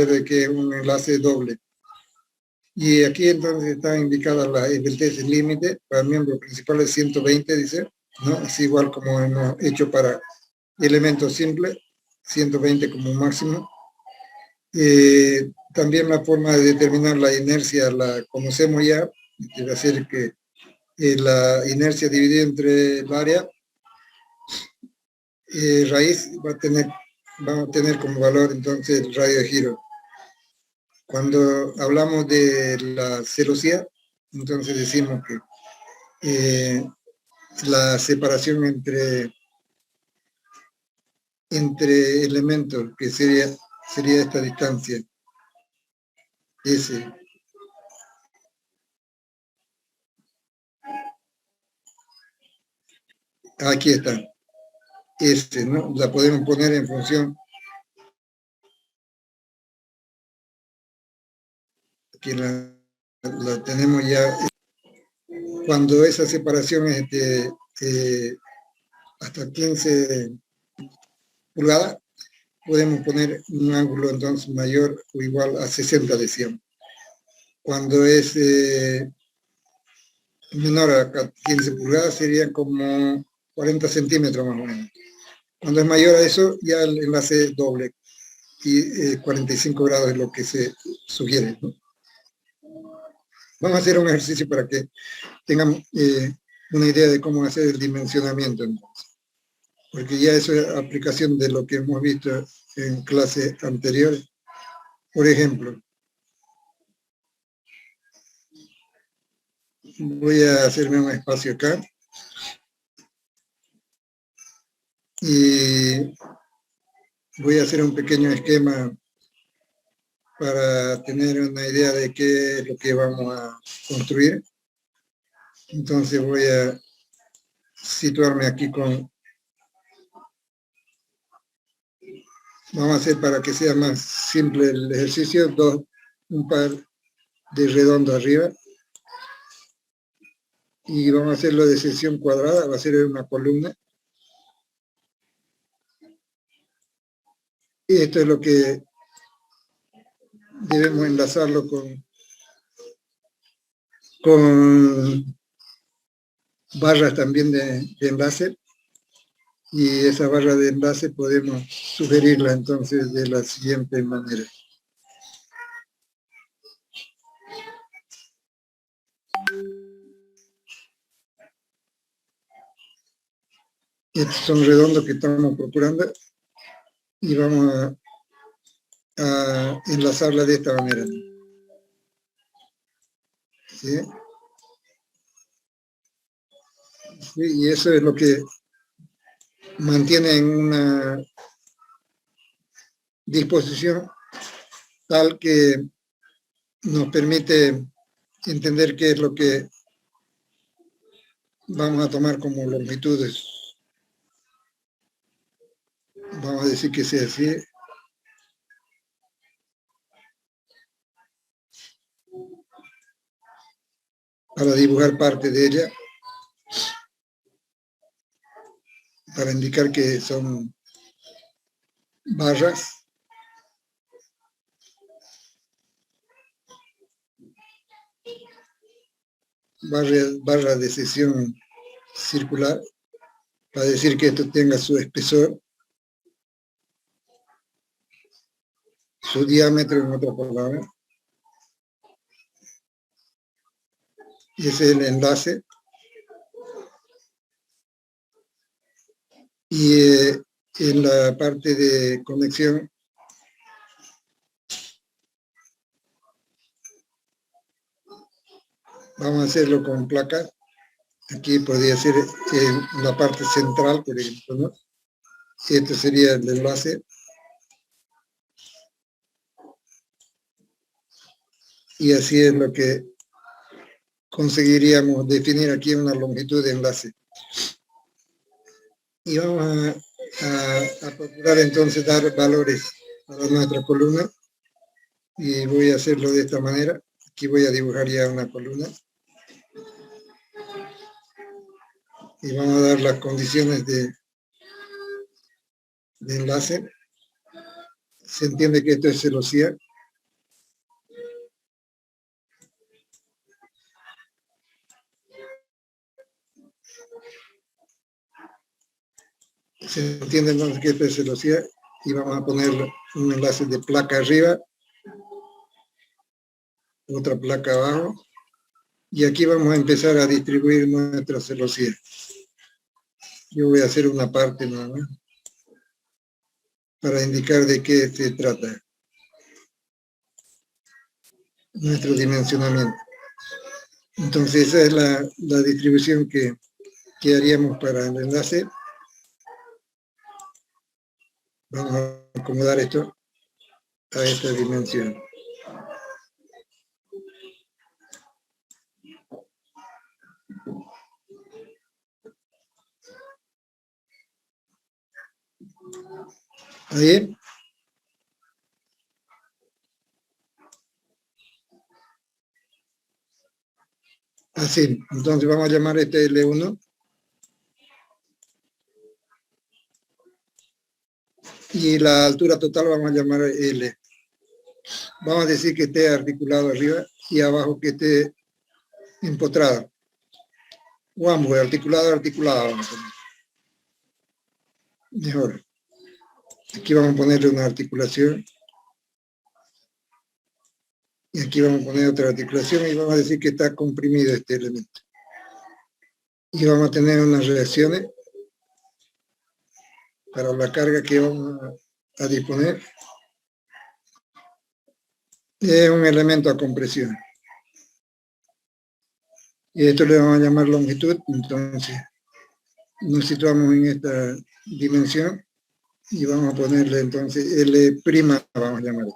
de que es un enlace doble. Y aquí entonces está indicada el test límite para el miembro principal es 120, dice, ¿no? Así igual como hemos hecho para elementos simples, 120 como máximo. También la forma de determinar la inercia la conocemos ya, quiere decir que la inercia dividida entre el área raíz vamos a tener como valor entonces el radio de giro. Cuando hablamos de la celosía, entonces decimos que la separación entre elementos, que sería esta distancia, S. Aquí está, S, ¿no? La podemos poner en función. Aquí la tenemos ya. Cuando esa separación es de hasta 15 pulgadas, podemos poner un ángulo entonces mayor o igual a 60 decíamos. Cuando es menor a 15 pulgadas serían como 40 centímetros más o menos. Cuando es mayor a eso, ya el enlace es doble y 45 grados es lo que se sugiere, ¿no? Vamos a hacer un ejercicio para que tengan una idea de cómo hacer el dimensionamiento, entonces, porque ya eso es aplicación de lo que hemos visto en clases anteriores. Por ejemplo, voy a hacerme un espacio acá y voy a hacer un pequeño esquema para tener una idea de qué es lo que vamos a construir. Entonces voy a situarme aquí vamos a hacer para que sea más simple el ejercicio, un par de redondo arriba. Y vamos a hacerlo de sección cuadrada, va a ser una columna. Y esto es lo que debemos enlazarlo con barras también de enlace. Y esa barra de enlace podemos sugerirla entonces de la siguiente manera. Estos son redondos que estamos procurando y vamos a enlazarla de esta manera. ¿Sí? Sí, y eso es lo que mantiene en una disposición tal que nos permite entender qué es lo que vamos a tomar como longitudes. Vamos a decir que sea así. Para dibujar parte de ella, para indicar que son barras. Barras de sección circular, para decir que esto tenga su espesor, su diámetro en otra palabra. Y ese es el enlace. Y en la parte de conexión vamos a hacerlo con placas. Aquí podría ser en la parte central, por ejemplo, ¿no? Este sería el enlace. Y así es lo que conseguiríamos definir aquí una longitud de enlace. Y vamos a procurar entonces dar valores para nuestra columna. Y voy a hacerlo de esta manera. Aquí voy a dibujar ya una columna. Y vamos a dar las condiciones de enlace. Se entiende que esto es celosía. Se entiende entonces que esta es celosía y vamos a poner un enlace de placa arriba, otra placa abajo, y aquí vamos a empezar a distribuir nuestra celosía. Yo voy a hacer una parte nada más para indicar de qué se trata nuestro dimensionamiento. Entonces esa es la distribución que haríamos para el enlace. Vamos a acomodar esto a esta dimensión. Ahí. Así, entonces vamos a llamar este L1 y la altura total vamos a llamar L. Vamos a decir que esté articulado arriba y abajo que esté empotrado. O ambos, articulado, articulado. Vamos a poner. Mejor. Aquí vamos a ponerle una articulación. Y aquí vamos a poner otra articulación y vamos a decir que está comprimido este elemento. Y vamos a tener unas reacciones para la carga que vamos a disponer. Es un elemento a compresión. Y esto le vamos a llamar longitud. Entonces nos situamos en esta dimensión y vamos a ponerle entonces L', vamos a llamarlo.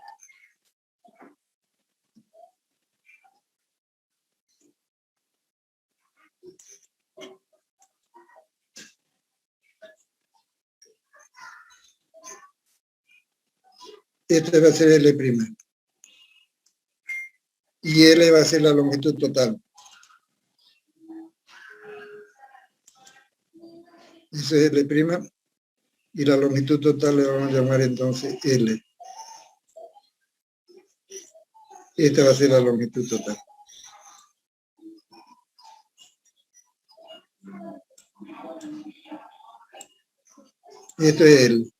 Este va a ser L'. Y L va a ser la longitud total. Eso es L'. Y la longitud total le vamos a llamar entonces L. Esta va a ser la longitud total. Esto es L.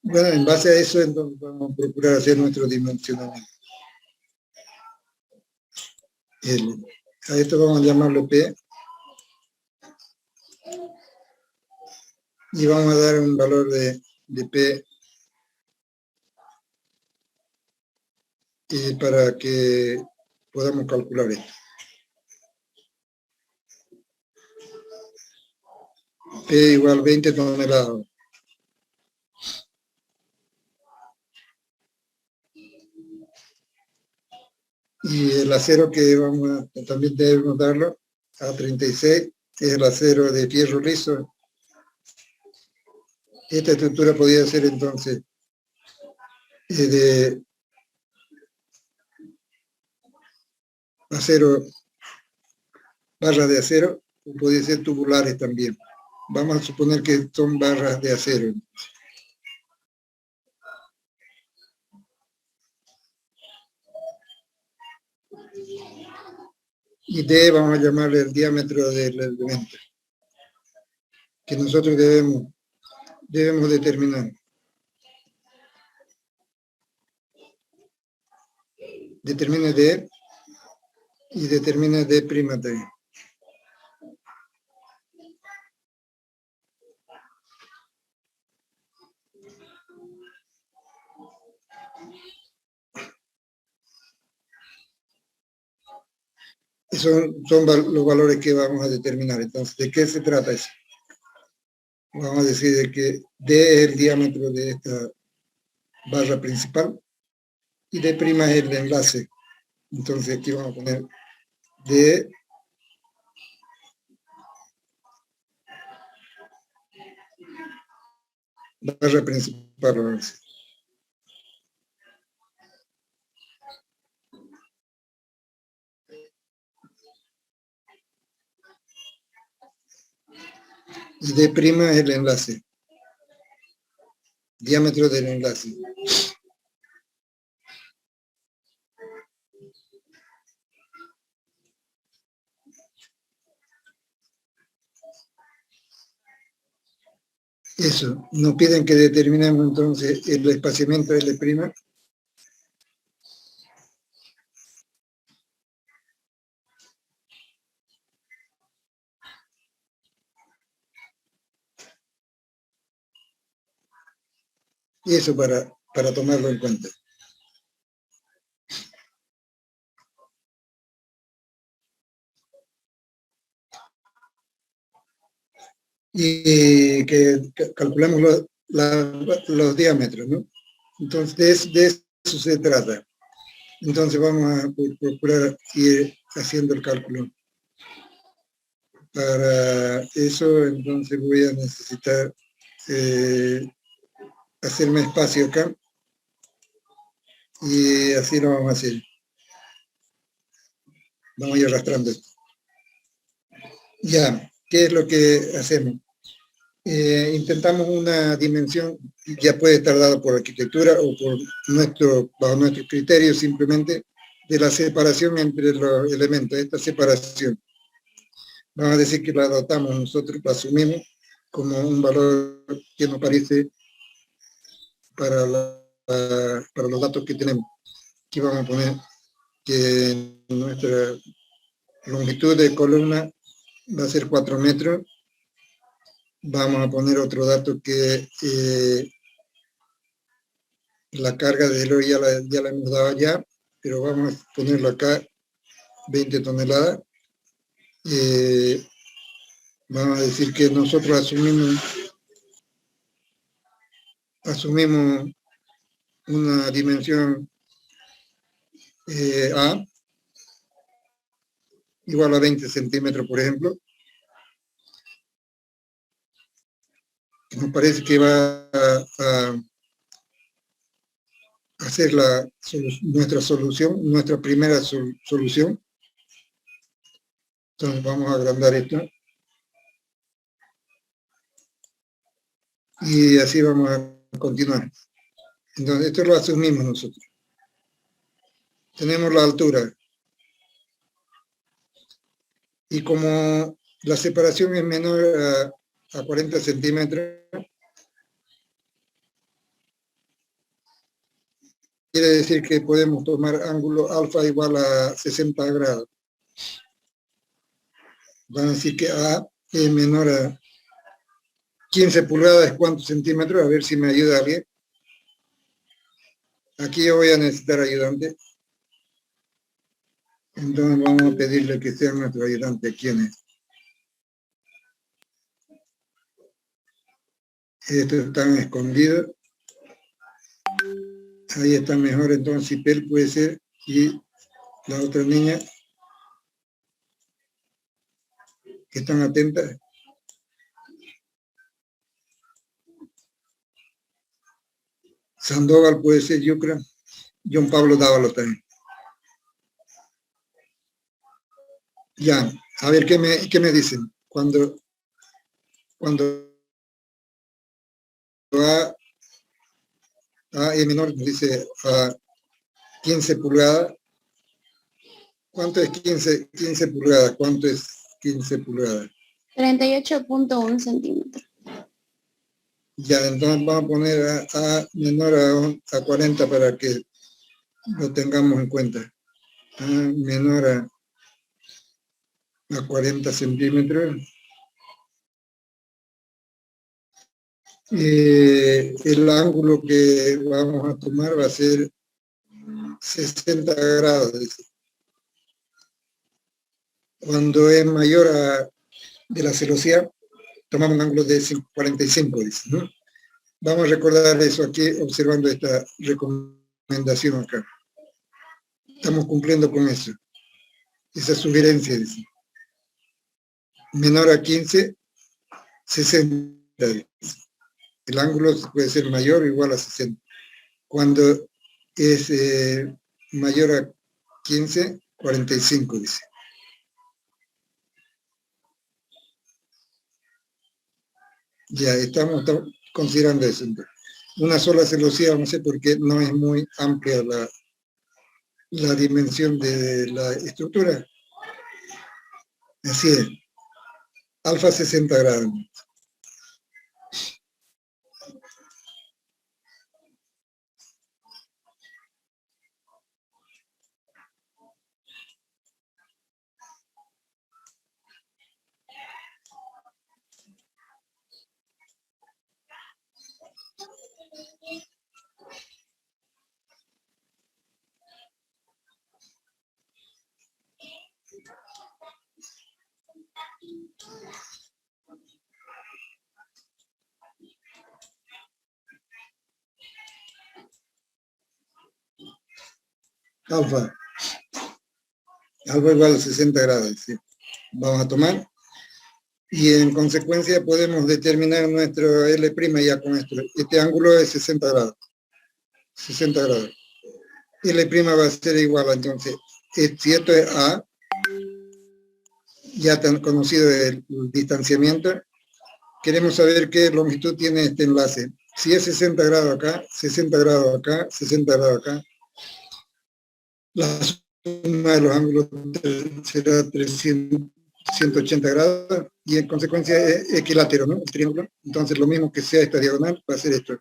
Bueno, en base a eso entonces vamos a procurar hacer nuestro dimensionamiento. L. A esto vamos a llamarlo P. Y vamos a dar un valor de P para que podamos calcular esto. P igual 20 toneladas. Y el acero que también debemos darlo, A36, es el acero de fierro liso. Esta estructura podría ser entonces de acero, barras de acero, o podría ser tubulares también. Vamos a suponer que son barras de acero. Y D vamos a llamarle el diámetro del elemento que nosotros debemos determinar. Determine D y determine D' también. Son los valores que vamos a determinar. Entonces, ¿de qué se trata eso? Vamos a decir de que D es el diámetro de esta barra principal y D' es el enlace. Entonces aquí vamos a poner D barra principal. Vamos a decir. Y D' es el enlace. Diámetro del enlace. Eso, nos piden que determinemos entonces el espaciamiento de L'. Y eso para tomarlo en cuenta. Y que calculamos los diámetros, ¿no? Entonces, de eso se trata. Entonces vamos a procurar ir haciendo el cálculo. Para eso, entonces voy a necesitar hacerme espacio acá. Y así lo vamos a hacer. Vamos a ir arrastrando esto. Ya, ¿qué es lo que hacemos? Intentamos una dimensión, ya puede estar dado por arquitectura o por bajo nuestros criterios simplemente, de la separación entre los elementos, esta separación. Vamos a decir que la adoptamos nosotros, la asumimos como un valor que nos parece para los datos que tenemos. Aquí vamos a poner que nuestra longitud de columna va a ser 4 metros. Vamos a poner otro dato que la carga de Eloy ya la hemos dado ya, pero vamos a ponerlo acá, 20 toneladas. Vamos a decir que nosotros asumimos una dimensión A igual a 20 centímetros, por ejemplo. Nos parece que va a hacer nuestra solución, nuestra primera solución. Entonces vamos a agrandar esto. Y así vamos a continuar. Entonces esto lo asumimos nosotros. Tenemos la altura. Y como la separación es menor a 40 centímetros, quiere decir que podemos tomar ángulo alfa igual a 60 grados. Van a decir que A es menor a 15 pulgadas, ¿cuántos centímetros? A ver si me ayuda alguien. Aquí yo voy a necesitar ayudante. Entonces vamos a pedirle que sea nuestro ayudante. ¿Quién es? Estos están escondidos. Ahí está mejor, entonces Cipel puede ser. Y la otra niña, que están atentas. Sandoval puede ser, yo creo. John Pablo Dávalo también. Ya, a ver, ¿qué me dicen? Cuando A es menor, dice a 15 pulgadas. ¿Cuánto es 15 pulgadas? ¿Cuánto es 15 pulgadas? 38.1 centímetros. Ya, entonces vamos a poner a menor a 40 para que lo tengamos en cuenta. A menor a 40 centímetros. El ángulo que vamos a tomar va a ser 60 grados. Dice. Cuando es mayor de la celosía, tomamos un ángulo de 45, dice, ¿no? Vamos a recordar eso aquí, observando esta recomendación acá. Estamos cumpliendo con eso. Esa sugerencia, dice. Menor a 15, 60, dice. El ángulo puede ser mayor o igual a 60. Cuando es mayor a 15, 45, dice. Ya estamos considerando eso. Una sola celosía, no sé por qué no es muy amplia la dimensión de la estructura. Así es. Alfa 60 grados. alfa. Alfa igual a 60 grados. ¿Sí? Vamos a tomar. Y en consecuencia podemos determinar nuestro L' ya con esto. Este ángulo es 60 grados. 60 grados. L' va a ser igual, entonces, si esto es A, ya tan conocido el distanciamiento, queremos saber qué longitud tiene este enlace. Si es 60 grados acá, 60 grados acá, 60 grados acá, la suma de los ángulos será 180 grados y en consecuencia es equilátero, ¿no? El triángulo. Entonces lo mismo que sea esta diagonal va a ser esto.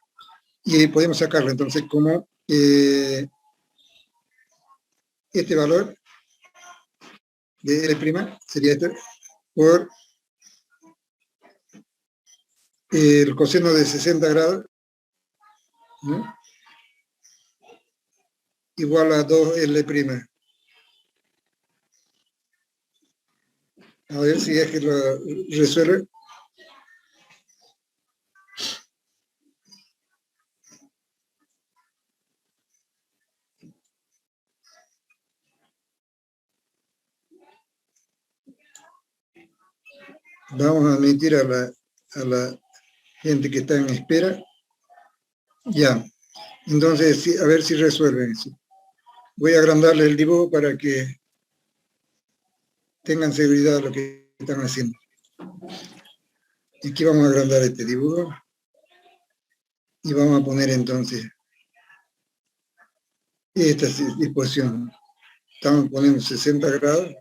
Y podemos sacarlo entonces como este valor de L' sería este por el coseno de 60 grados, ¿no? Igual a 2L'. A ver si es que lo resuelve. Vamos a admitir a la gente que está en espera. Ya. Entonces, a ver si resuelven eso. Voy a agrandarle el dibujo para que tengan seguridad de lo que están haciendo. Aquí vamos a agrandar este dibujo. Y vamos a poner entonces esta disposición. Estamos poniendo 60 grados.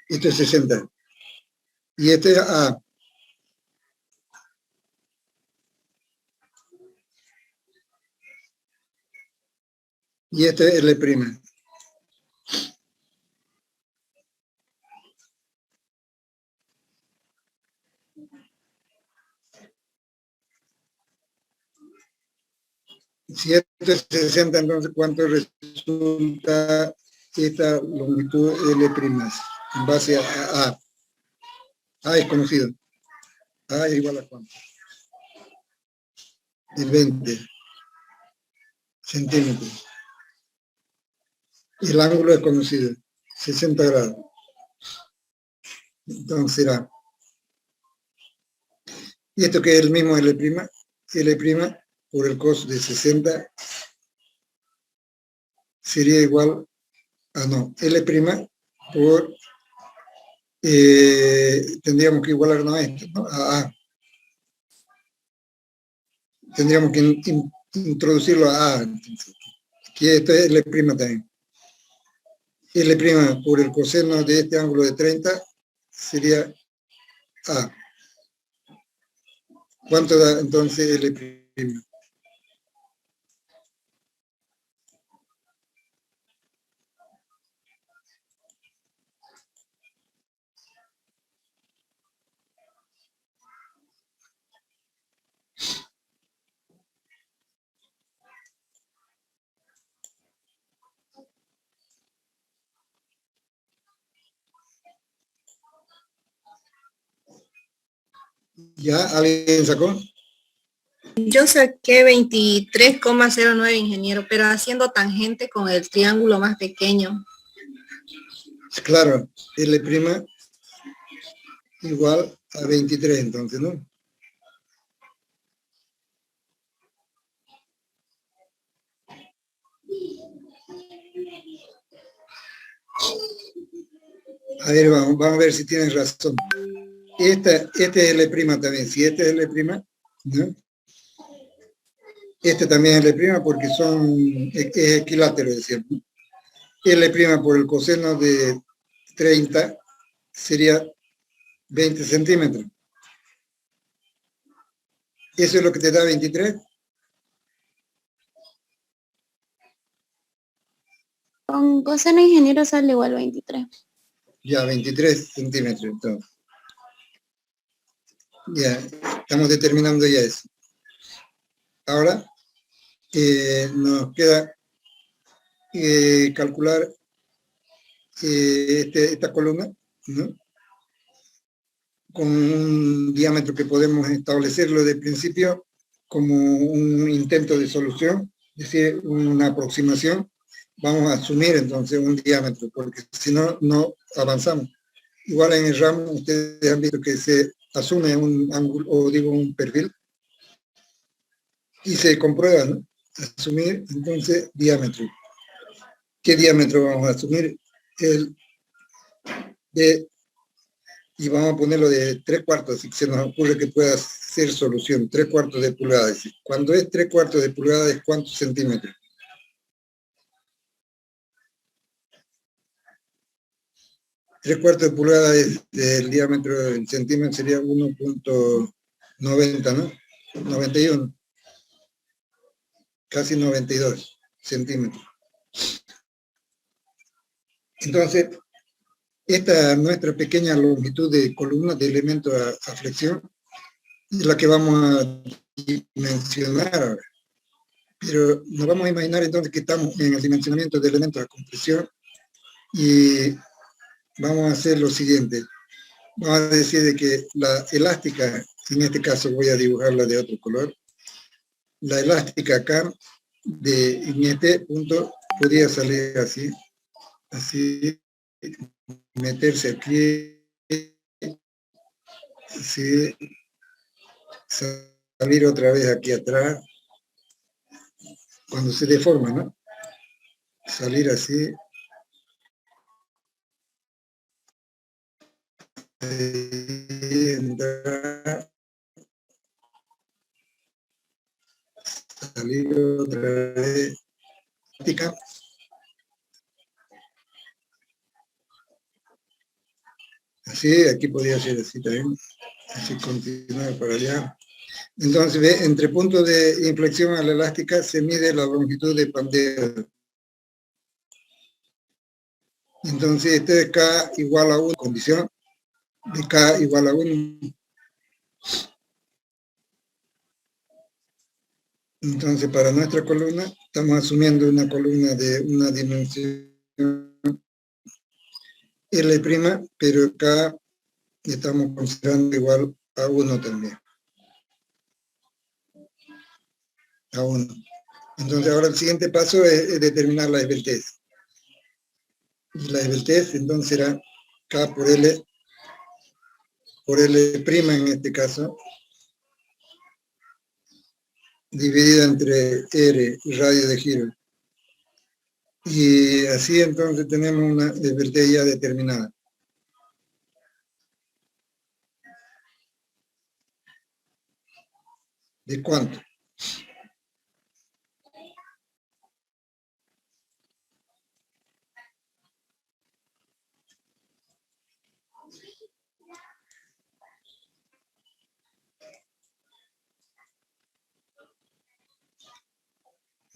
Esto es 60. Y este es A. Y este es L'. Si esto es 60, entonces ¿cuánto resulta esta longitud L' en base a A? A es conocido. A es igual a ¿cuánto? El 20 centímetros. Y el ángulo es conocido, 60 grados. Entonces será. Y esto que es el mismo L', L' por el cos de 60 sería igual a no, L' por tendríamos que igualarnos a esto, ¿no? A A. Tendríamos que introducirlo a A. Entonces, que esto es L' también. L' por el coseno de este ángulo de 30 sería A. ¿Cuánto da entonces L'? ¿Ya? ¿Alguien sacó? Yo saqué 23,09, ingeniero, pero haciendo tangente con el triángulo más pequeño. Claro, L' igual a 23 entonces, ¿no? A ver, vamos a ver si tienes razón. Este es L' también. Si este es L', ¿no? Este también es L' porque es equilátero, decíamos, ¿no? L' por el coseno de 30 sería 20 centímetros. ¿Eso es lo que te da 23? Con coseno ingeniero sale igual 23. Ya, 23 centímetros, entonces. Ya, estamos determinando ya eso. Ahora nos queda calcular esta columna, ¿no? con un diámetro que podemos establecerlo de principio como un intento de solución, es decir, una aproximación. Vamos a asumir entonces un diámetro, porque si no, no avanzamos. Igual en el ramo, ustedes han visto que se asume un ángulo, o digo un perfil, y se comprueba, ¿no? Asumir, entonces, diámetro. ¿Qué diámetro vamos a asumir? El de, y vamos a ponerlo de 3/4, si se nos ocurre que pueda ser solución, 3/4 de pulgada. Cuando es 3/4 de pulgada, ¿es cuántos centímetros? 3/4 de pulgada es el diámetro en centímetros, sería 1.90, ¿no? 91, casi 92 centímetros. Entonces, esta nuestra pequeña longitud de columna de elementos a flexión es la que vamos a dimensionar ahora. Pero nos vamos a imaginar entonces que estamos en el dimensionamiento de elementos a compresión y vamos a hacer lo siguiente. Vamos a decir de que la elástica, en este caso voy a dibujarla de otro color, la elástica acá, en este punto, podría salir así, así, meterse aquí, así, salir otra vez aquí atrás, cuando se deforma, ¿no? Salir así, entrar, salir otra vez, así, aquí podría ser así también, así continuar para allá. Entonces, ve, entre puntos de inflexión a la elástica se mide la longitud de Pandera. Entonces, este es K igual a 1, condición de K igual a 1. Entonces, para nuestra columna, estamos asumiendo una columna de una dimensión L', pero K estamos considerando igual a 1 también. A 1. Entonces, ahora el siguiente paso es determinar la esbeltez. Y la esbeltez, entonces, será K por L en este caso, dividida entre R, radio de giro. Y así entonces tenemos una esbeltez ya determinada. ¿De cuánto?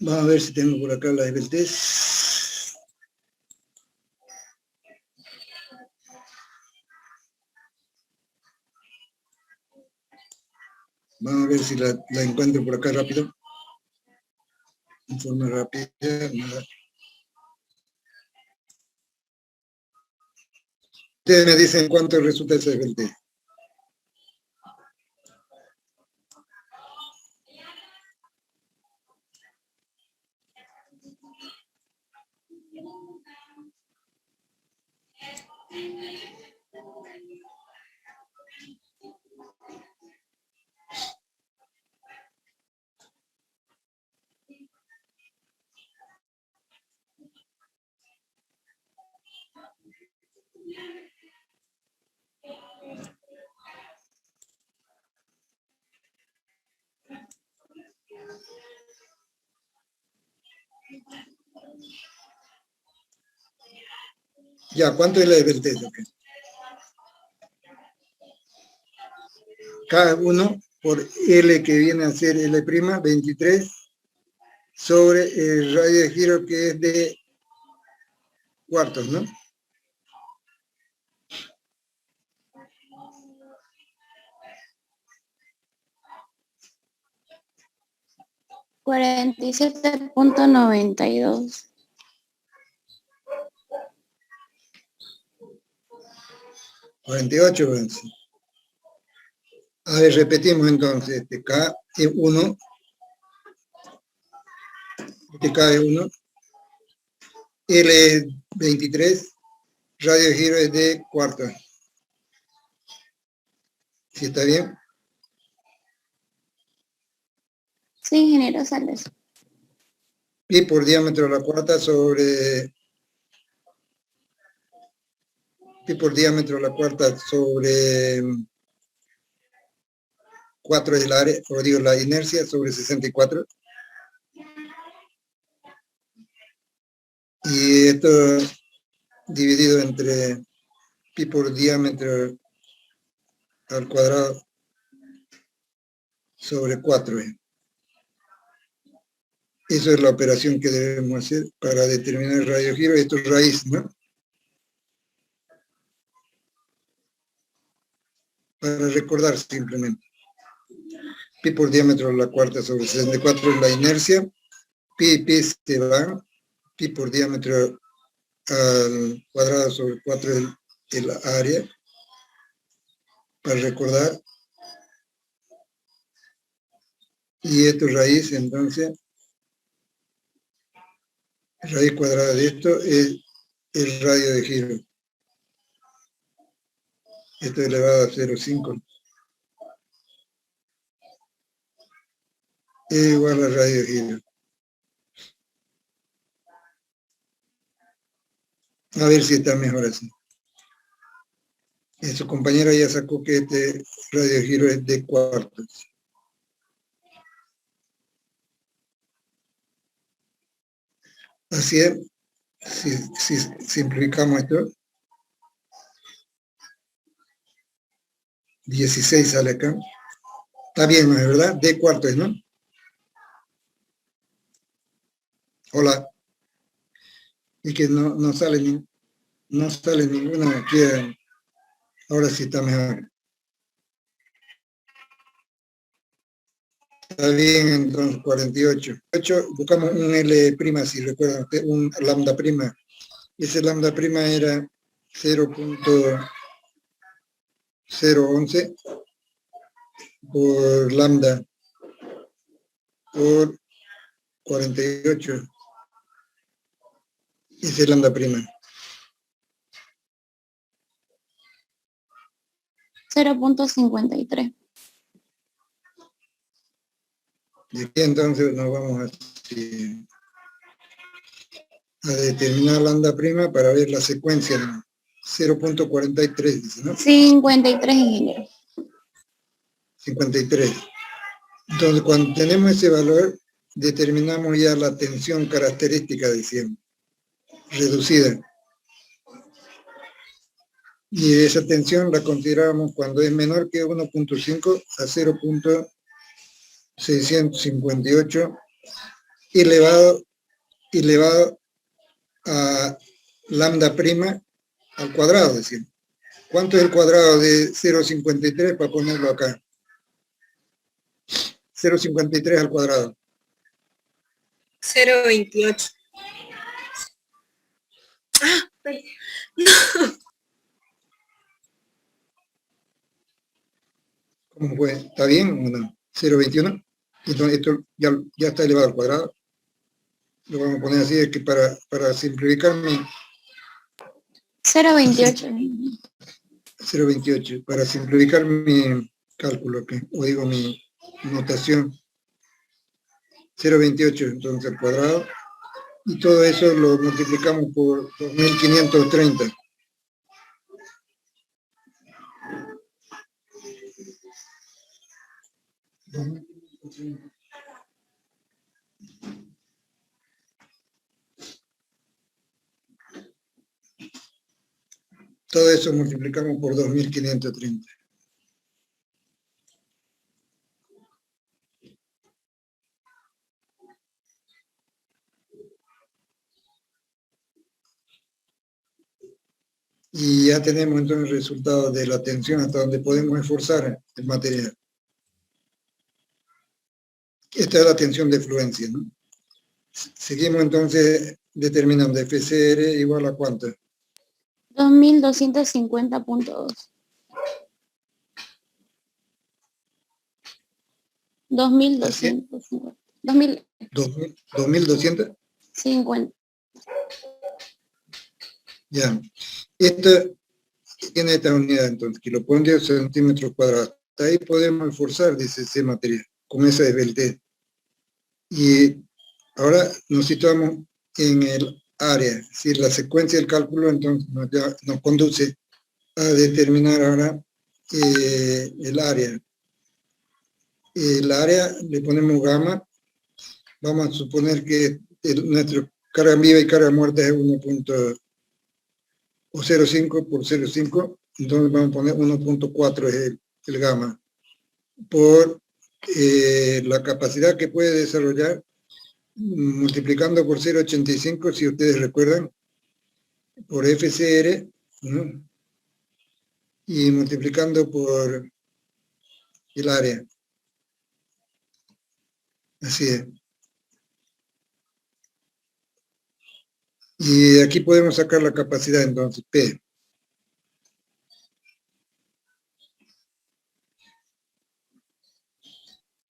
Vamos a ver si tengo por acá la esbeltez. Vamos a ver si la encuentro por acá rápido. En forma rápida. Nada. Ustedes me dicen cuánto resulta esa esbeltez. Ya, ¿cuánto es la esbeltez? K1 por L, que viene a ser L', 23, sobre el radio de giro, que es de cuartos, ¿no? $47.92. 48, A ver, repetimos entonces, este K es 1, este K es 1, L es 23, radio de giro es de cuarto. ¿Sí está bien? Sí, ingeniero, sale eso. Pi por diámetro a la cuarta sobre... Pi por diámetro a la cuarta sobre 4 es el área, o digo, la inercia sobre 64. Y esto dividido entre pi por diámetro al cuadrado sobre 4. Eso es la operación que debemos hacer para determinar el radio giro. Esto es raíz, ¿no? Para recordar simplemente. Pi por diámetro a la cuarta sobre 64 es la inercia. Pi y pi se van. Pi por diámetro al cuadrado sobre 4 es el área. Para recordar. Y esto es raíz, entonces. Raíz cuadrada de esto es el radio de giro. Esto elevado a 0,5. Es igual a radio de giro. A ver si está mejor así. Su compañera ya sacó que este radio de giro es de cuartos. Así es. Si simplificamos esto, 16 sale acá. Está bien, ¿no es verdad? De cuartos, ¿no? Hola. Y que no sale ninguna aquí. Ahora sí está mejor. Está bien, entonces 48. Buscamos un L', si recuerdan, un lambda prima. Ese lambda prima era 0.011 por lambda por 48. Ese es lambda prima. 0.53. De aquí entonces nos vamos a determinar lambda prima para ver la secuencia. 0.43, dice, ¿no? 53, ingeniero. 53. Entonces, cuando tenemos ese valor, determinamos ya la tensión característica, decíamos, reducida. Y esa tensión la consideramos cuando es menor que 1.5 a 0.658 elevado a lambda prima al cuadrado, decimos. ¿Cuánto es el cuadrado de 0.53 para ponerlo acá? 0.53 al cuadrado. 0.28. No. ¿Cómo fue? ¿Está bien o no? 0.21. Entonces esto ya está elevado al cuadrado. Lo vamos a poner así, es que para simplificar mi... 0.28. 0.28. Para simplificar mi cálculo, o digo mi notación. 0.28 entonces al cuadrado. Y todo eso lo multiplicamos por 2530. Todo eso multiplicamos por 2530. Y ya tenemos entonces el resultado de la tensión hasta donde podemos esforzar el material. Esta es la tensión de fluencia, ¿no? Seguimos entonces determinando FCR igual a ¿cuánto? 2250.2. 2.250. 2.200. 2.050. Ya. Esto tiene esta unidad, entonces, que lo pone 10 centímetros cuadrados. Hasta ahí podemos forzar, dice ese material, con esa desveltez. Y ahora nos situamos en el área, es decir, la secuencia del cálculo entonces nos conduce a determinar ahora el área. El área le ponemos gamma, vamos a suponer que nuestra carga viva y carga muerta es 1.05 por 0.5, entonces vamos a poner 1.4 es el gamma, por la capacidad que puede desarrollar multiplicando por 0.85, si ustedes recuerdan, por FCR, ¿no? Y multiplicando por el área. Así es. Y aquí podemos sacar la capacidad entonces, P.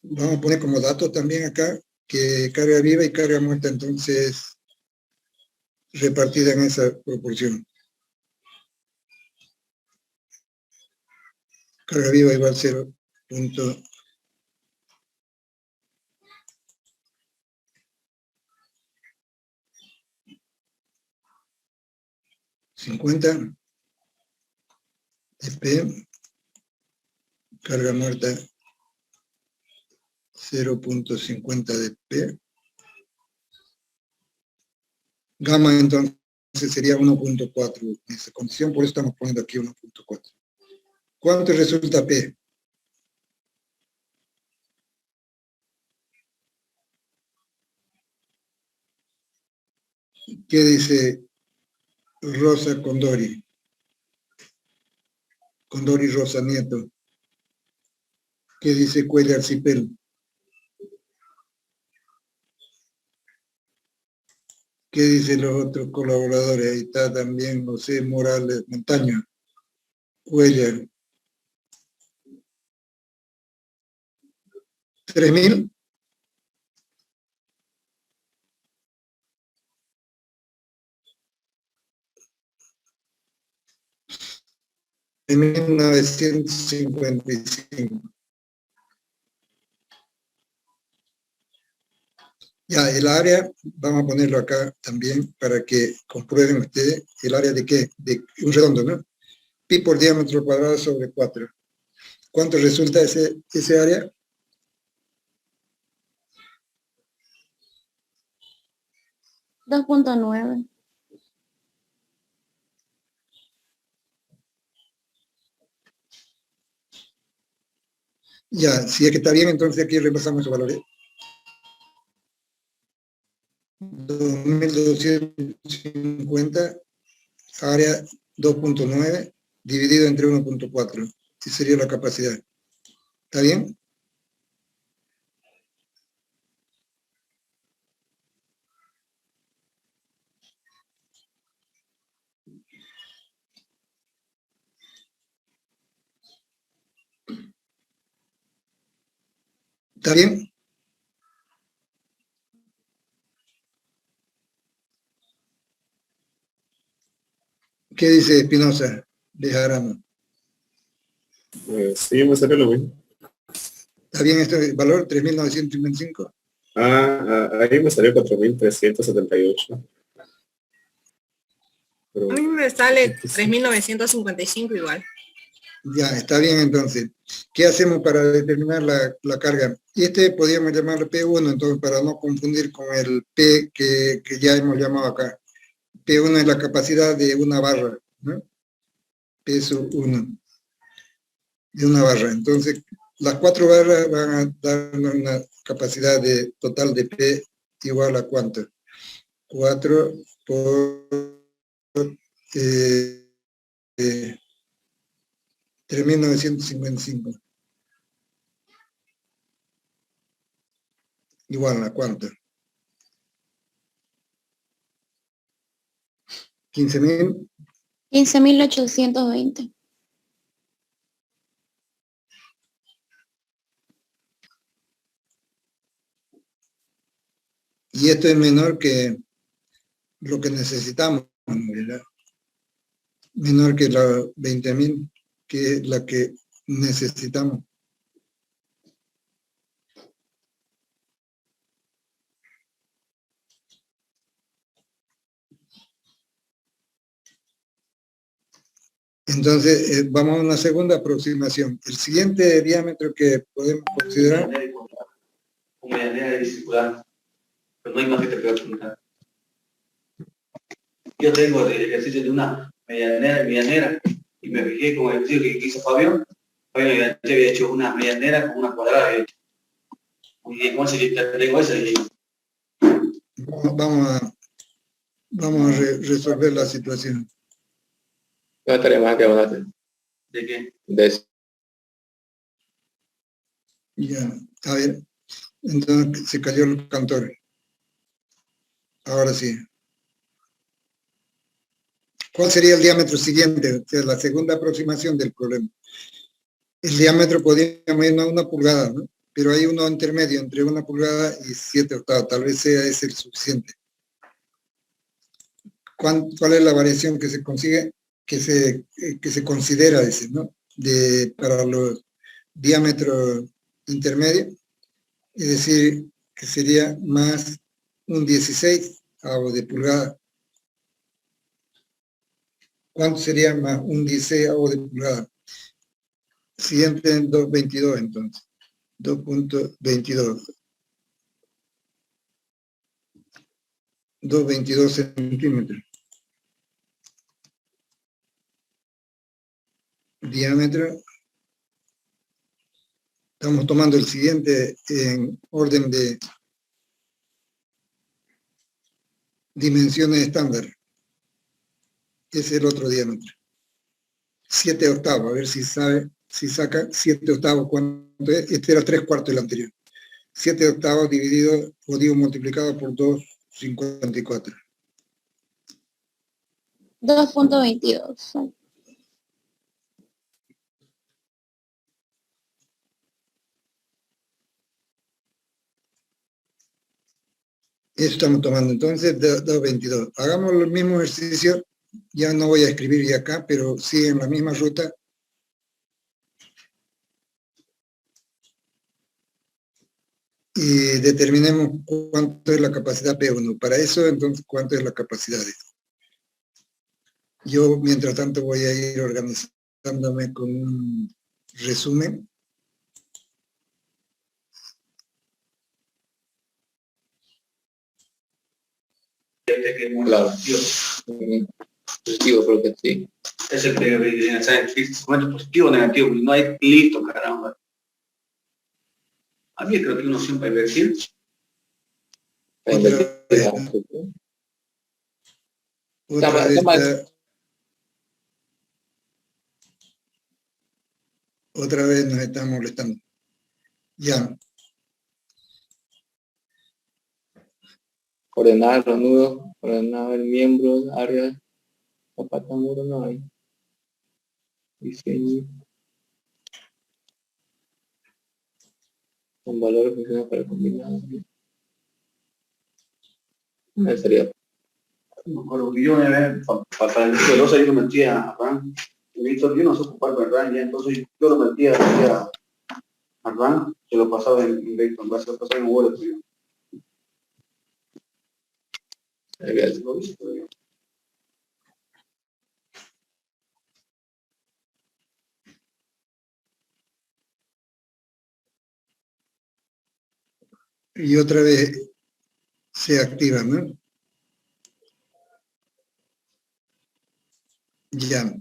Vamos a poner como dato también acá que carga viva y carga muerta entonces repartida en esa proporción. Carga viva igual 0.50 de P, carga muerta 0.50 de P. Gamma entonces sería 1.4 en esa condición, por eso estamos poniendo aquí 1.4. ¿Cuánto resulta P? ¿Qué dice Rosa Condori? Condori Rosa Nieto. ¿Qué dice Cuellar Cipel? ¿Qué dicen los otros colaboradores? Ahí está también José Morales Montaño. Cuellar. 3.000. En 1955. Ya, el área, vamos a ponerlo acá también para que comprueben ustedes el área de qué, de un redondo, ¿no? Pi por diámetro cuadrado sobre 4. ¿Cuánto resulta ese área? 2.9. Ya, si es que está bien, entonces aquí repasamos esos valores. 2.250, área 2.9, dividido entre 1.4. Esa sería la capacidad. ¿Está bien? ¿Está bien? ¿Qué dice Espinosa de Jarama? Sí, me salió lo mismo. ¿Está bien este valor? 3.955. Ahí me salió 4.378. A mí me sale 3.955 igual. Ya, está bien entonces. ¿Qué hacemos para determinar la carga? Y podríamos llamarlo P1, entonces, para no confundir con el P que ya hemos llamado acá. P1 es la capacidad de una barra, ¿no? Peso 1 de una barra. Entonces, las 4 barras van a dar una capacidad total de P igual a ¿cuánto? 4 por 3.955. Igual a ¿cuánto? 15.000. 15.820. Y esto es menor que lo que necesitamos, ¿verdad? Menor que la 20.000, que es la que necesitamos. Entonces, vamos a una segunda aproximación. El siguiente diámetro que podemos considerar... Una medianera circular, pero no hay más que te pueda preguntar. Yo tengo el ejercicio de una medianera y me fijé con el ejercicio que hizo Fabio. Fabio ya había hecho una medianera con una cuadrada. Y entonces yo tengo esa y Vamos a resolver la situación. No estaría más que mandarte. ¿de qué? De eso. Ya, a ver, entonces se cayó el cantor. Ahora sí. ¿Cuál sería el diámetro siguiente? O sea, la segunda aproximación del problema. El diámetro podríamos irnos a 1 pulgada, ¿no? Pero hay uno intermedio entre 1 pulgada y 7/8. Tal vez sea ese el suficiente. ¿Cuál es la variación que se consigue, que se considera ese, ¿no? Para los diámetros intermedios? Es decir, que sería más un 16avo de pulgada. ¿Cuánto sería más un 16avo de pulgada? Siguiente en 2.22 entonces. 2.22. 2.22 centímetros. Diámetro. Estamos tomando el siguiente en orden de dimensiones estándar. Ese es el otro diámetro. 7/8, a ver si saca 7/8 cuánto es. Este era 3/4 del anterior. 7/8 dividido o digo multiplicado por 2,54. 2.22. Eso estamos tomando entonces 2.22. Hagamos el mismo ejercicio. Ya no voy a escribir ya acá, pero sí en la misma ruta. Y determinemos cuánto es la capacidad P1. Para eso, entonces, cuánto es la capacidad de esto. Yo, mientras tanto, voy a ir organizándome con un resumen. este que es muy Claro. positivo. Positivo, creo que sí. Es el que debería estar en momento positivo o negativo, porque no hay listo, caramba. A mí creo que uno siempre va a invertir. Otra vez otra vez nos está molestando. Ya. Ordenar los nudos, ordenar el miembro, áreas, zapata, muro, no hay. Diseño. Con valores funcionales para combinar. Esa sería. Me acuerdo que yo una vez, para el curso de losa, yo lo metía a RAN. Víctor, yo no sé ocupar con RAN ya, entonces yo lo metía a RAN, se lo pasaba en Vector, se lo pasaba en Word. Lo hice, pero yo. Y otra vez se activa, ¿no? Ya.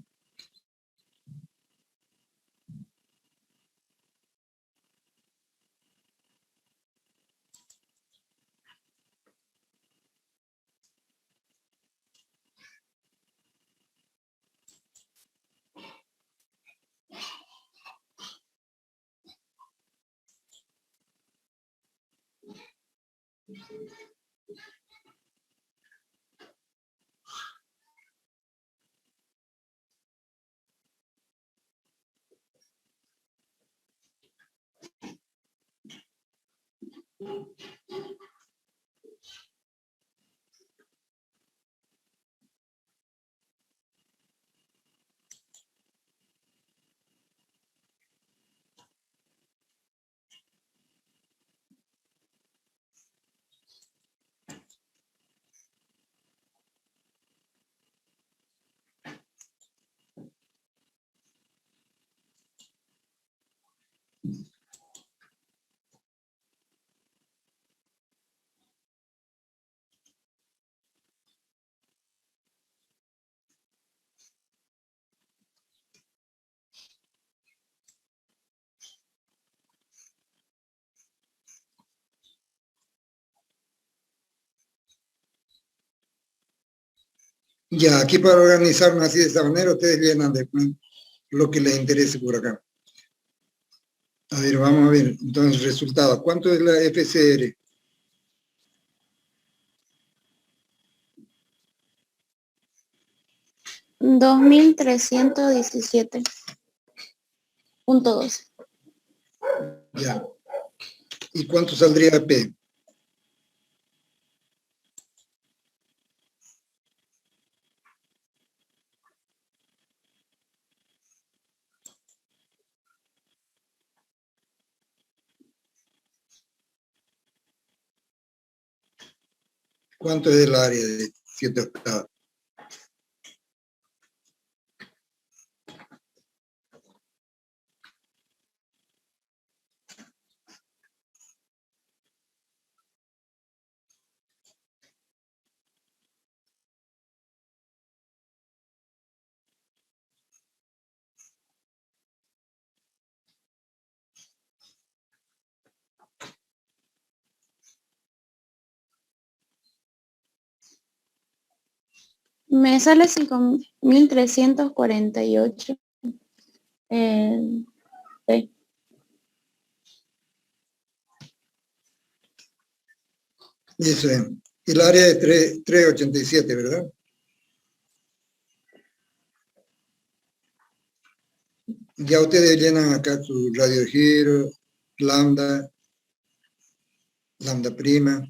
Ya, aquí para organizarnos así de esta manera, ustedes llenan de lo que les interese por acá. A ver, vamos a ver, entonces, resultado. ¿Cuánto es la FCR? $2.317.12. Ya. ¿Y cuánto saldría P? ¿Cuánto es el área de 7/8? Me sale 5.348. Sí. Eso es. El área es 387, ¿verdad? Ya ustedes llenan acá su radio de giro, lambda, lambda prima,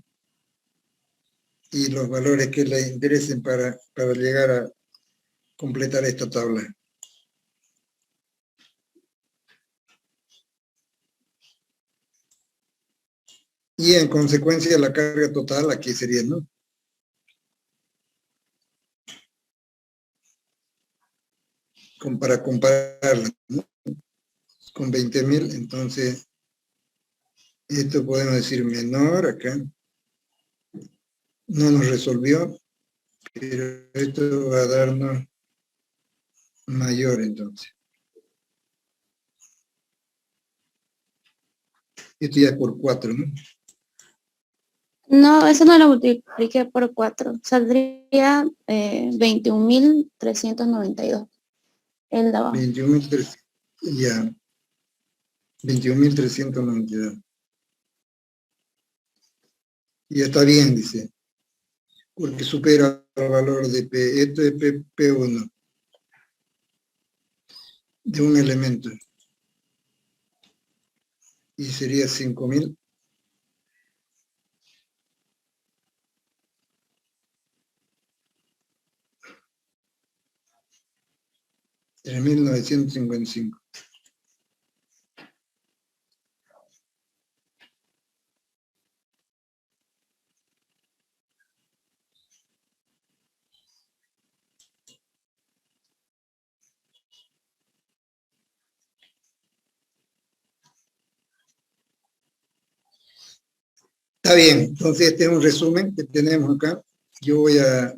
y los valores que les interesen para llegar a completar esta tabla. Y en consecuencia la carga total aquí sería, ¿no? Para compararla, ¿no? Con 20.000, entonces esto podemos decir menor acá. No nos resolvió, pero esto va a darnos mayor entonces. Esto ya es por 4, ¿no? No, eso no lo multipliqué por 4. Saldría 21.392. El de abajo. 21.300, ya, 21.392. Y está bien, dice, porque supera el valor de P. Esto es P1 de un elemento. Y sería 5.000. 3.955. Está bien, entonces este es un resumen que tenemos acá. Yo voy a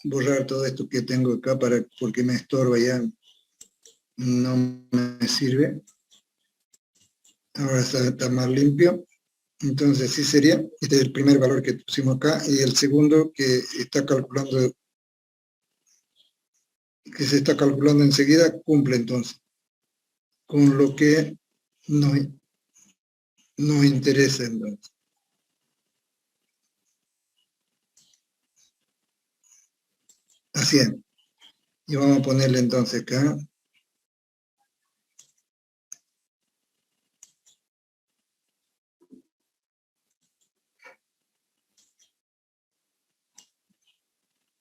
borrar todo esto que tengo acá porque me estorba ya, no me sirve. Ahora está más limpio. Entonces sí sería, este es el primer valor que pusimos acá, y el segundo que está calculando, que se está calculando enseguida, cumple entonces con lo que nos interesa entonces. Así es. Y vamos a ponerle entonces acá.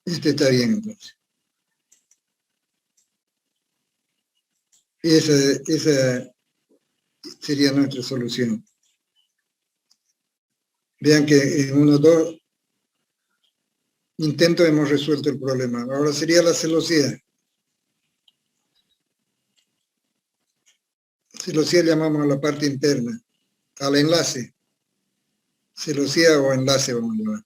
Este está bien entonces. Esa sería nuestra solución. Vean que en 1, 2 intentos hemos resuelto el problema. Ahora sería la celosía. Celosía llamamos a la parte interna, al enlace. Celosía o enlace vamos a llamar.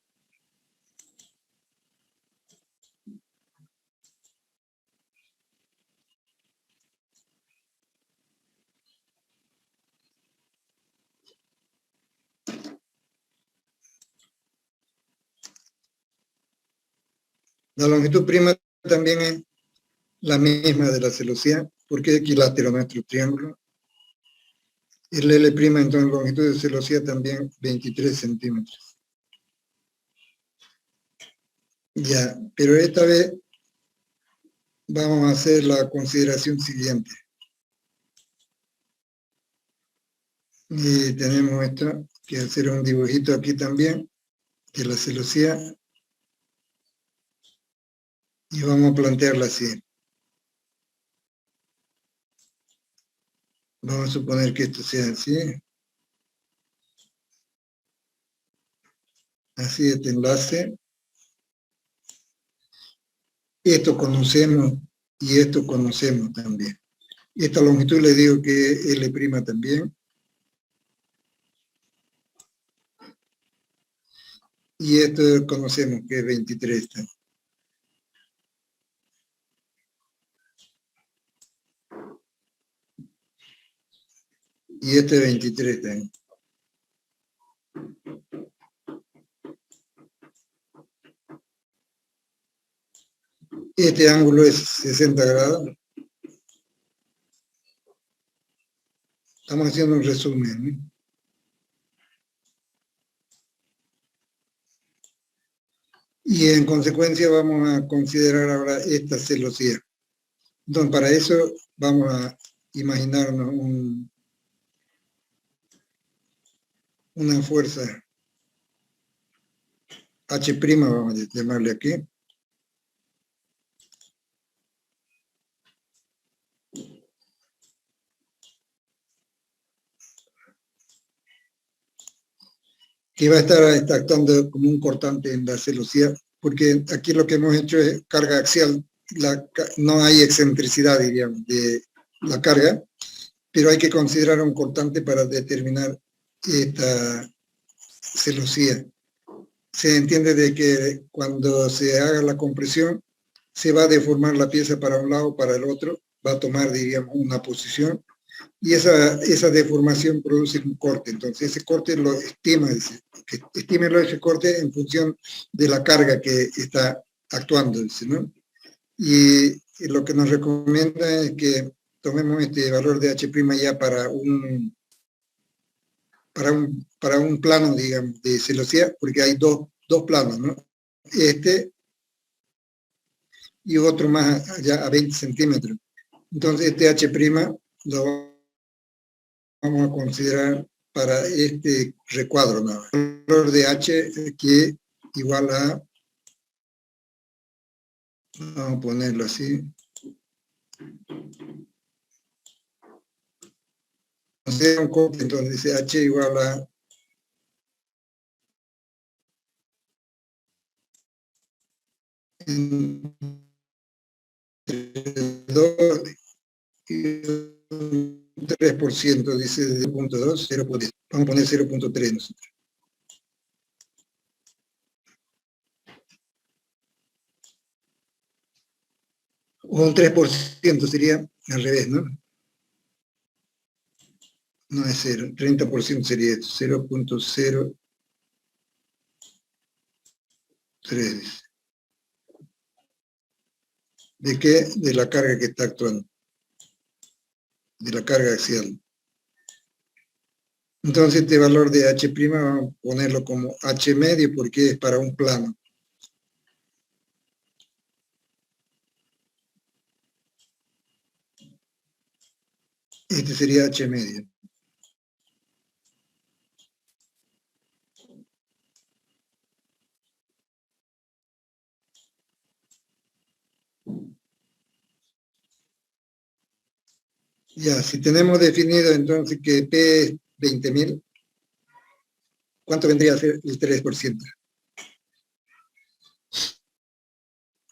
La longitud prima también es la misma de la celosía, porque es equilátero nuestro triángulo. El L', entonces, longitud de celosía también 23 centímetros. Ya, pero esta vez vamos a hacer la consideración siguiente. Y tenemos esto, que hacer un dibujito aquí también, de la celosía. Y vamos a plantearla así. Vamos a suponer que esto sea así. Así este enlace. Esto conocemos y esto conocemos también. Esta longitud le digo que es L' también. Y esto conocemos que es 23 también. Y este es 23 también. Este ángulo es 60 grados. Estamos haciendo un resumen, ¿no? Y en consecuencia vamos a considerar ahora esta celosía. Entonces, para eso vamos a imaginarnos una fuerza H', vamos a llamarle aquí. Que va a estar actuando como un cortante en la celosía, porque aquí lo que hemos hecho es carga axial, no hay excentricidad, diríamos, de la carga, pero hay que considerar un cortante para determinar esta celosía. Se entiende de que cuando se haga la compresión, se va a deformar la pieza para un lado o para el otro, va a tomar, diríamos, una posición, y esa deformación produce un corte. Entonces ese corte lo estima, estímelo ese corte en función de la carga que está actuando, ¿no? Y lo que nos recomienda es que tomemos este valor de H' ya para un plano, digamos, de celosía, porque hay dos planos, ¿no? Este y otro más allá a 20 centímetros. Entonces este H' lo vamos a considerar para este recuadro, ¿no? El valor de H que igual a, vamos a ponerlo así, o sea, un corte, entonces dice H igual a 2 y 3%, dice 0.2, 0.10. Vamos a poner 0.3 nosotros. O un 3% sería al revés, ¿no? No es 0, 30% sería esto, 0.03. ¿De qué? De la carga que está actuando, de la carga axial. Entonces este valor de H' vamos a ponerlo como H medio porque es para un plano. Este sería H medio. Ya, si tenemos definido entonces que P es 20.000, ¿cuánto vendría a ser el 3%?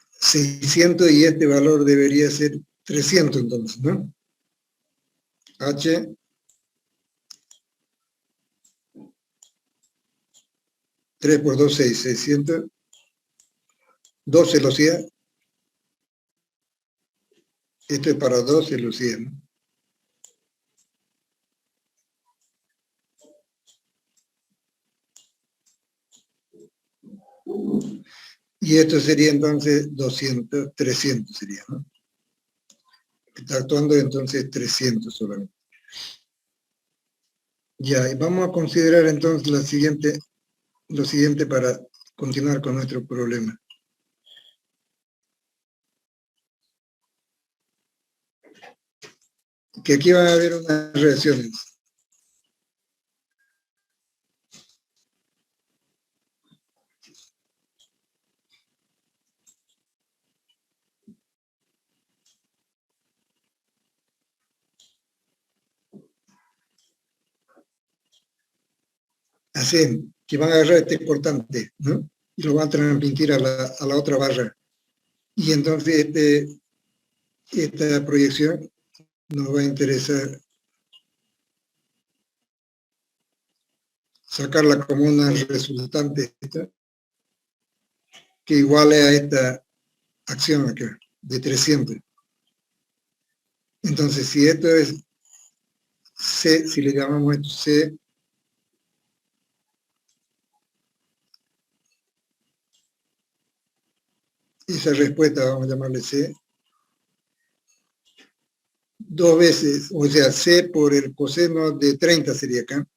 600 y este valor debería ser 300 entonces, ¿no? H 3 por 2, 6, 600. 2 celosías. Esto es para 2 celosías, ¿no? Y esto sería entonces 200, 300 sería, ¿no? Está actuando entonces 300 solamente. Ya, y vamos a considerar entonces lo siguiente para continuar con nuestro problema. Que aquí van a haber unas reacciones. Así, que van a agarrar este cortante, ¿no? Y lo van a transmitir a la otra barra. Y entonces esta proyección nos va a interesar sacarla como una resultante que iguale a esta acción acá, de 300. Entonces, si esto es C, si le llamamos esto C, esa respuesta vamos a llamarle C, dos veces, o sea, C por el coseno de 30 sería acá.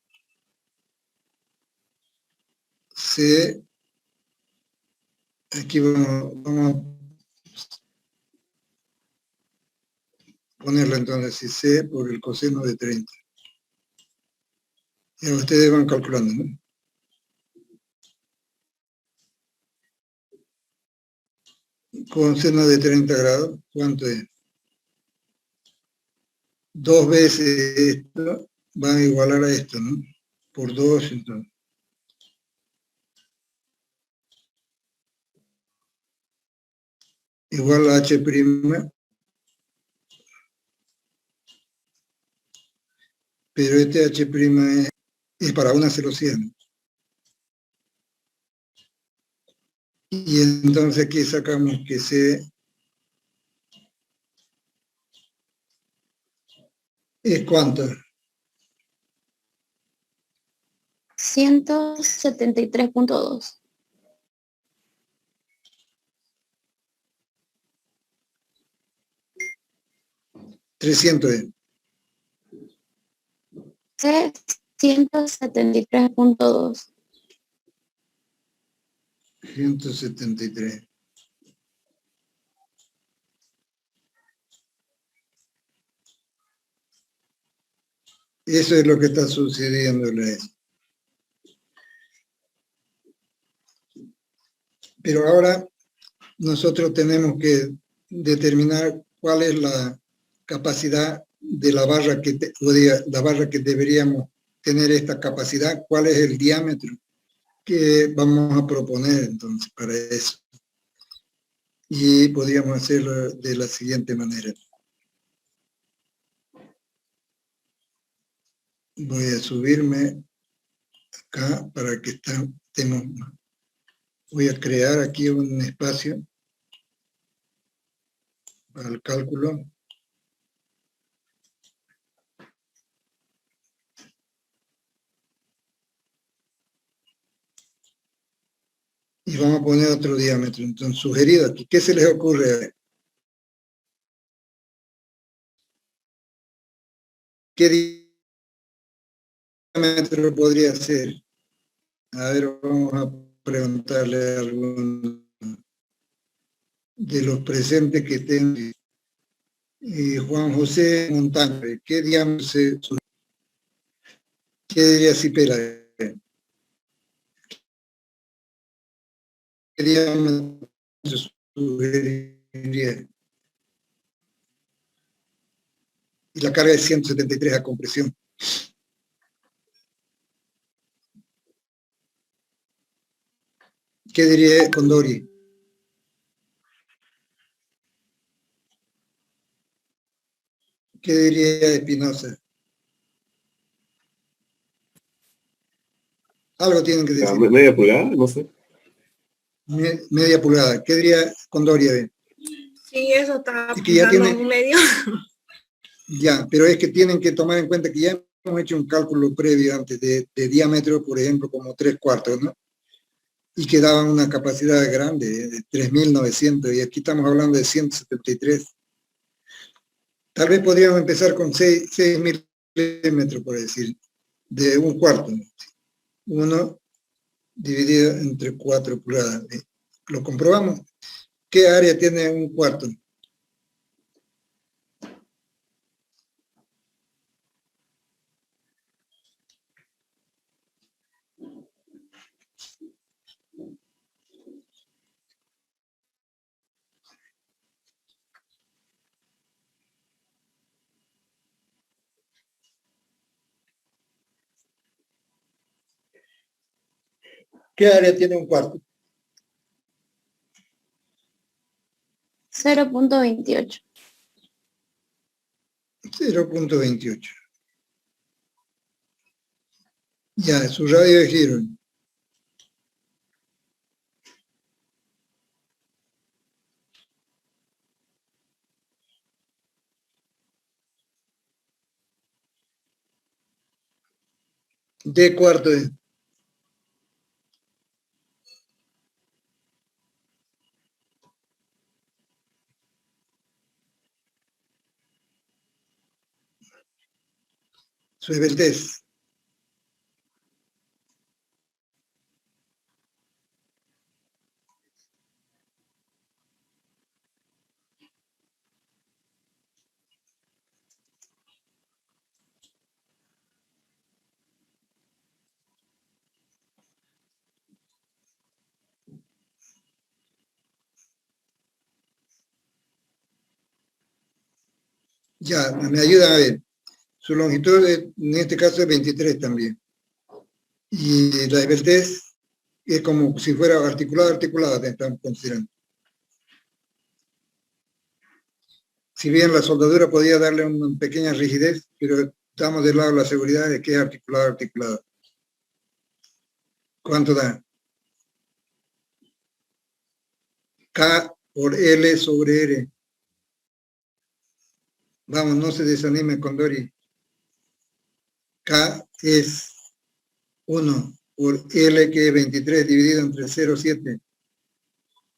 C, aquí vamos a ponerlo entonces, si C por el coseno de 30. Y ustedes van calculando, ¿no? Coseno de 30 grados, ¿cuánto es? Dos veces esto va a igualar a esto, ¿no? Por 2, entonces. Igual a H', pero este H' es para una celosía, ¿no? Y entonces aquí sacamos que C es ¿cuánto? 173.2. $300. C, 173.2. 173. Eso es lo que está sucediendo. Pero ahora nosotros tenemos que determinar cuál es la capacidad de la barra la barra que deberíamos tener esta capacidad, cuál es el diámetro que vamos a proponer entonces para eso. Y podríamos hacerlo de la siguiente manera. Voy a subirme acá para que estemos. Voy a crear aquí un espacio para el cálculo. Y vamos a poner otro diámetro. Entonces, sugerido aquí. ¿Qué se les ocurre? ¿Qué diámetro podría ser? A ver, vamos a preguntarle a alguno de los presentes que tengan. Juan José Montaño, ¿qué diámetro ¿qué diría Cipela? ¿Qué diámetro sugeriría? Y la carga es 173 a compresión. ¿Qué diría Condori? ¿Qué diría Espinosa? Algo tienen que decir. ¿Media pulgada? No sé. Media pulgada. ¿Qué diría Condori? Sí, eso está Es que ya apuntando tiene- un medio. Ya, pero es que tienen que tomar en cuenta que ya hemos hecho un cálculo previo antes de diámetro, por ejemplo, como 3/4, ¿no? y que daban una capacidad grande, de 3.900, y aquí estamos hablando de 173. Tal vez podríamos empezar con 6 milímetros, por decir, de un cuarto. 1 dividido entre 4 pulgadas. Lo comprobamos. ¿Qué área tiene un cuarto? ¿Qué área tiene un cuarto? 0.28. 0.28. Ya, su radio de giro. D cuarto es. Su esbeltez. Ya, me ayudan a ver. Su longitud, en este caso, es 23 también. Y la esbeltez es como si fuera articulada, te estamos considerando. Si bien la soldadura podía darle una pequeña rigidez, pero estamos del lado de la seguridad de que es articulada. ¿Cuánto da? K por L sobre R. Vamos, no se desanime con Dori. K es 1 por L, que es 23, dividido entre 0,7.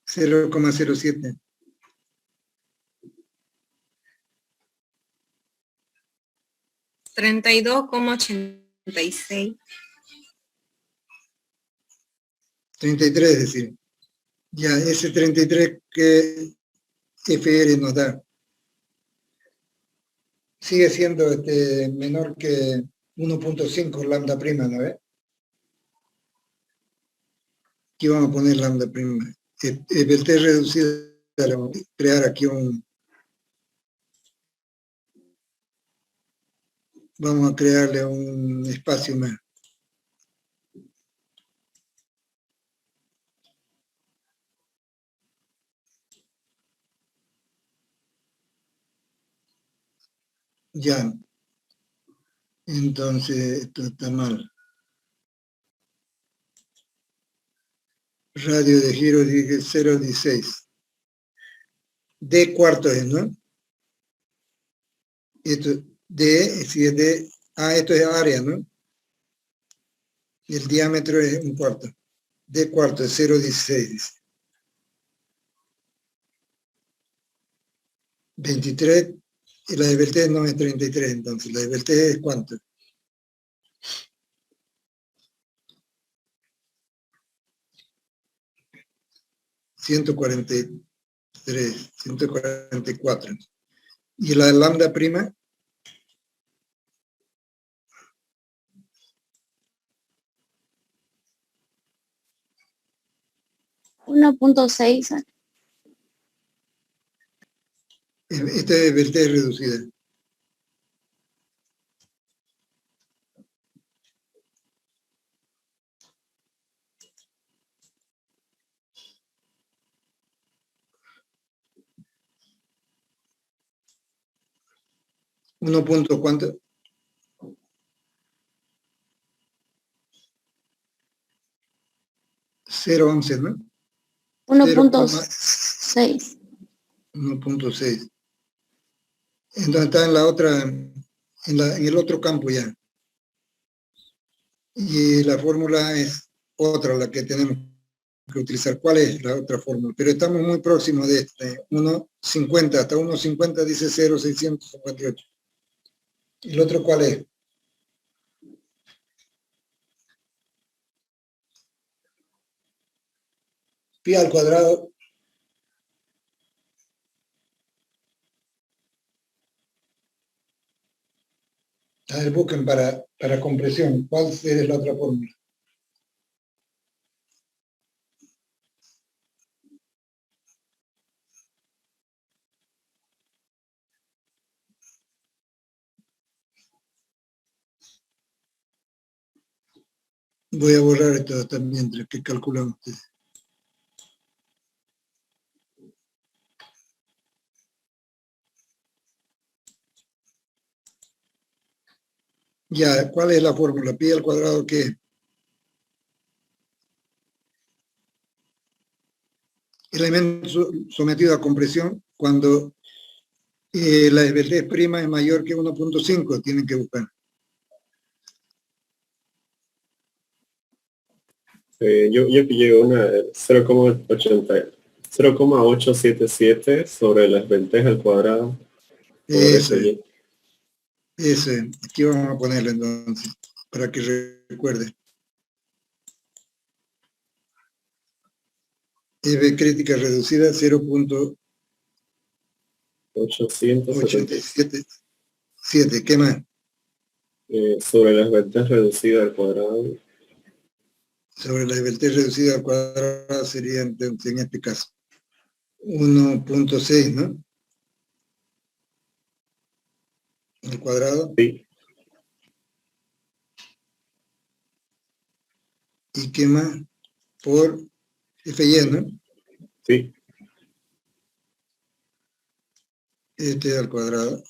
0,07. $32,86. 33, es decir. Ya, ese 33 que FR nos da. Sigue siendo menor que 1.5 lambda prima, ¿no ves? Aquí vamos a poner lambda prima. Esbeltez reducida, le vamos a crear aquí vamos a crearle un espacio más. Ya. Entonces, esto está mal. Radio de giro, dije 0,16. D cuarto es, ¿no? Esto, D, si es D, esto es área, ¿no? Y el diámetro es un cuarto. D cuarto es 0,16, dice. 23, y la esbeltez no es 33, entonces la esbeltez es ¿cuánto? $143, 144. Y la lambda prima, 1.6. esta es esbeltez reducida. ¿Cuánto? 0,11, ¿no? 1.6. 1.6. Entonces está en la otra, en el otro campo ya. Y la fórmula es otra, la que tenemos que utilizar. ¿Cuál es la otra fórmula? Pero estamos muy próximos de este. 1.50, hasta 1.50 dice 0,658. ¿El otro cuál es? Pi al cuadrado. A ver, busquen para compresión. ¿Cuál es la otra fórmula? Voy a borrar esto también, mientras que calculan ustedes. Ya, ¿cuál es la fórmula? Pi al cuadrado, ¿qué es? Elemento sometido a compresión cuando la esbeltez prima es mayor que 1.5, tienen que buscar. Yo pillé una 0,877 sobre la desventaja al cuadrado. Por Eso, FY. eso. Aquí vamos a ponerlo entonces, para que recuerden. EV crítica reducida 877 0.877. ¿Qué más? sobre la desventaja reducida al cuadrado. Sobre la esbeltez reducida al cuadrado sería entonces, en este caso 1.6, ¿no? Al cuadrado. Sí, ¿Y qué más? Por FY, ¿no? sí. Este al cuadrado.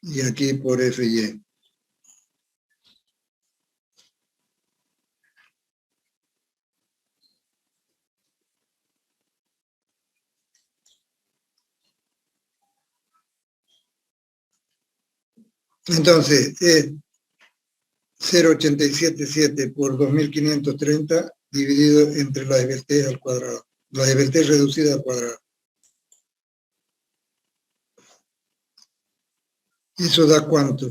Y aquí por FY. Entonces, 0,877 por 2.530 dividido entre la esbeltez al cuadrado. La esbeltez reducida al cuadrado. ¿Eso da cuánto?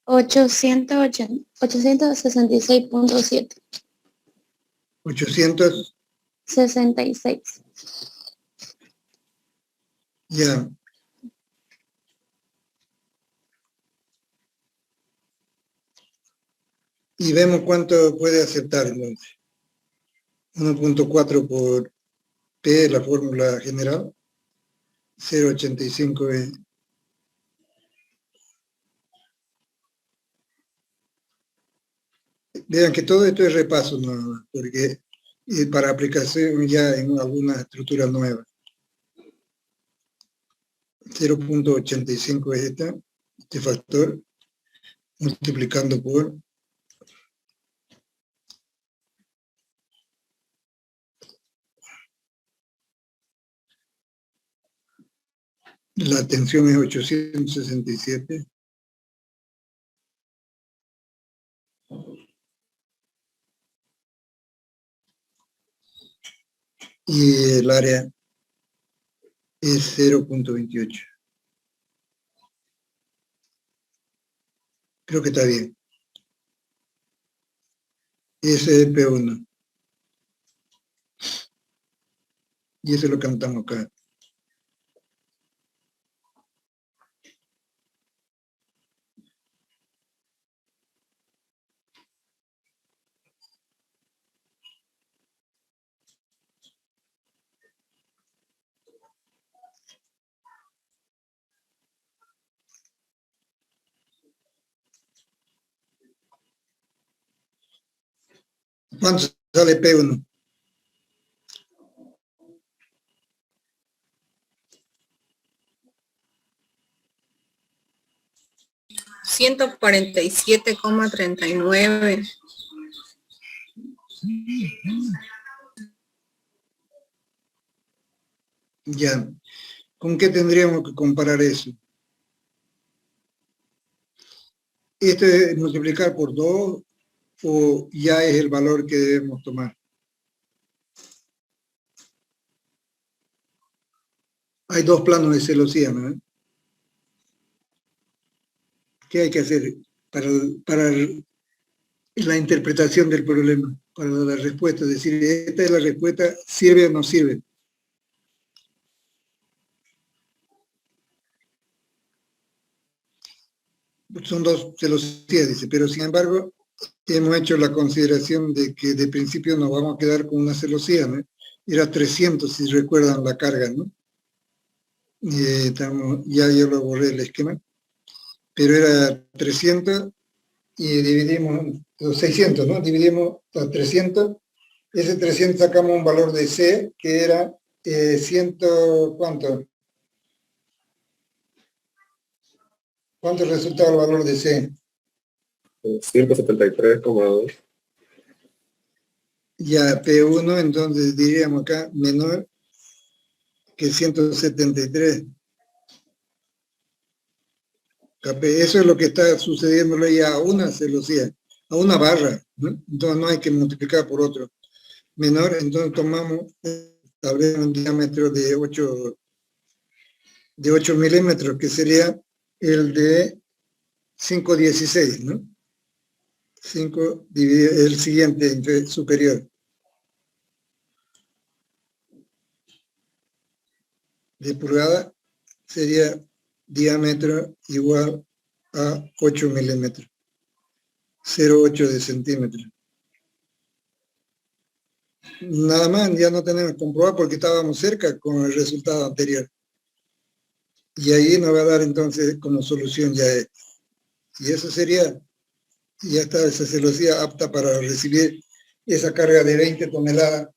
866.7. 800, 66. ya. Y vemos cuánto puede aceptar entonces. 1.4 por P, la fórmula general. 0,85 es. Vean que todo esto es repaso, ¿no? Porque para aplicación ya en alguna estructura nueva. 0.85 es este factor, multiplicando por la tensión es 867. Y el área es 0.28. Creo que está bien. Ese es el P1. Y eso es lo que anotamos acá. ¿Cuánto sale P1? 147,39. Ya. ¿Con qué tendríamos que comparar eso? ¿Esto es multiplicar por 2 o ya es el valor que debemos tomar? Hay dos planos de celosía, ¿no? ¿Qué hay que hacer para la interpretación del problema, para la respuesta? Es decir, esta es la respuesta, ¿sirve o no sirve? Son dos celosías, dice, pero sin embargo, hemos hecho la consideración de que de principio nos vamos a quedar con una celosía, ¿no? Era 300, si recuerdan la carga, ¿no? Ya yo lo borré el esquema, pero era 300 y dividimos, 600, ¿no? Dividimos a 300, ese 300 sacamos un valor de C, que era 100, ¿cuánto? ¿Cuánto resultaba el valor de C? 173,2. Ya, P1, entonces diríamos acá, menor que 173. Eso es lo que está sucediéndole ya a una celosía, a una barra, ¿no? Entonces no hay que multiplicar por otro. Menor, entonces tomamos tal vez un diámetro de 8 milímetros, que sería el de 5,16, ¿no? 5 dividido, el siguiente superior. De pulgada sería diámetro igual a 8 milímetros, 0,8 de centímetro. Nada más, ya no tenemos que comprobar porque estábamos cerca con el resultado anterior. Y ahí nos va a dar entonces como solución ya esto. Y eso sería, ya está esa celosía apta para recibir esa carga de 20 toneladas.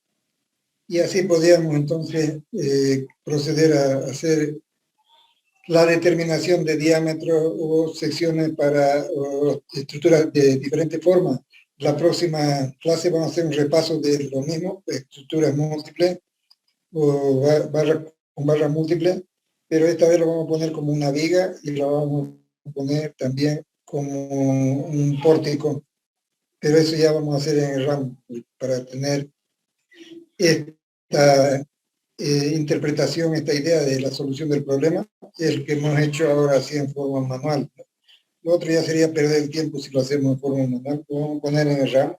Y así podríamos entonces proceder a hacer la determinación de diámetro o secciones para estructuras de diferentes formas. La próxima clase vamos a hacer un repaso de lo mismo, estructuras múltiples o con barras múltiples, pero esta vez lo vamos a poner como una viga y lo vamos a poner también como un pórtico, pero eso ya vamos a hacer en el RAM para tener esta interpretación, esta idea de la solución del problema, el que hemos hecho ahora así en forma manual. Lo otro ya sería perder el tiempo si lo hacemos en forma manual, lo vamos a poner en el RAM,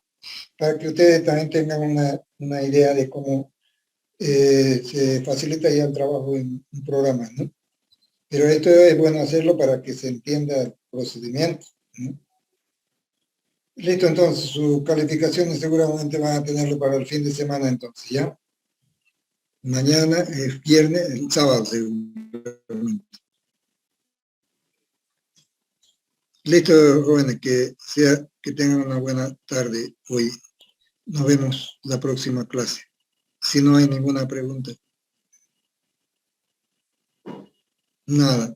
para que ustedes también tengan una idea de cómo se facilita ya el trabajo en programas, ¿no? Pero esto es bueno hacerlo para que se entienda el procedimiento, ¿no? Listo, entonces, sus calificaciones seguramente van a tenerlo para el fin de semana, entonces, ¿ya? Mañana es viernes, el sábado, seguramente. Listo, jóvenes, que tengan una buena tarde hoy. Nos vemos la próxima clase. Si no hay ninguna pregunta. Nada.